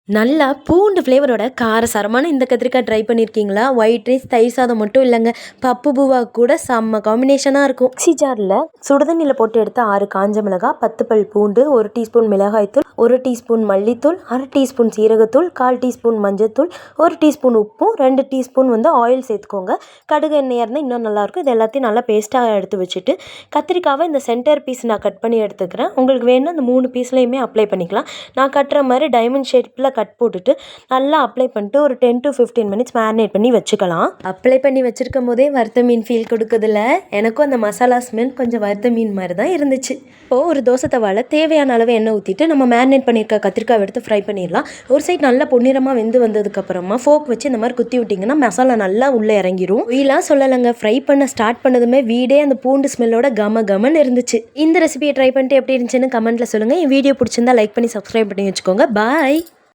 நல்லா பூண்டு ஃப்ளேவரோட காரசாரமான இந்த கத்திரிக்காய் ட்ரை பண்ணியிருக்கீங்களா? ஒயிட் ரைஸ், தயிர் சாதம் மட்டும் இல்லைங்க, பப்பு பூவா கூட செம்ம காம்பினேஷனாக இருக்கும். மிக்ஸி ஜாரில் சுடுதண்ணியில் போட்டு எடுத்த 6 காஞ்ச மிளகாய், 10 பல் பூண்டு, 1 டீஸ்பூன் மிளகாய்த்தூள், 1 டீஸ்பூன் மல்லித்தூள், 1/2 டீஸ்பூன் சீரகத்தூள், 1/4 டீஸ்பூன் மஞ்சத்தூள், 1 டீஸ்பூன் உப்பும், 2 டீஸ்பூன் ஆயில் சேர்த்துக்கோங்க. கடுகு எண்ணெய் இருந்தால் இன்னும் நல்லாயிருக்கும். இது எல்லாத்தையும் நல்லா பேஸ்ட்டாக எடுத்து வச்சுட்டு கத்திரிக்காவை இந்த சென்டர் பீஸ் நான் கட் பண்ணி எடுத்துக்கிறேன். உங்களுக்கு வேணும்னா அந்த 3 பீஸ்லையுமே அப்ளை பண்ணிக்கலாம். நான் கட்டுற மாதிரி டைமண்ட் ஷேப்பில் கட் போட்டுட்டு நல்லா அப்ளை பண்ணிட்டு ஒரு 10 to 15 மினிட்ஸ் மேரினேட் பண்ணி வச்சுக்கலாம். அப்ளை பண்ணி வச்சிருக்கும் போதே வறுத்த மீன் ஃபீல் கொடுக்குதுல. எனக்கும் அந்த மசாலா ஸ்மெல் கொஞ்சம் வறுத்த மீன் மாதிரி தான் இருந்துச்சு. இப்போது ஒரு தோசை தவால தேவையான அளவு எண்ணெய் ஊற்றிட்டு நம்ம மேரினேட் பண்ணியிருக்க கத்திரிக்காய் எடுத்து ஃப்ரை பண்ணிடலாம். ஒரு சைட் நல்லா பொன்னிறமாக வெந்து வந்ததுக்கப்புறமா ஃபோக் வச்சு இந்த மாதிரி குத்தி விட்டிங்கன்னா மசாலா நல்லா உள்ளே இறங்கிரும். ஒயிலாம் சொல்லலைங்க, ஃப்ரை பண்ண ஸ்டார்ட் பண்ணதுமே வீடே அந்த பூண்டு ஸ்மெல்லோட கமன்னு இருந்துச்சு. இந்த ரெசிபியை ட்ரை பண்ணிட்டு எப்படி இருந்துச்சுன்னு கமெண்ட்டில் சொல்லுங்கள். என் வீடியோ பிடிச்சிருந்தா லைக் பண்ணி சப்ஸ்கிரைப் பண்ணி வச்சுக்கோங்க. பாய்.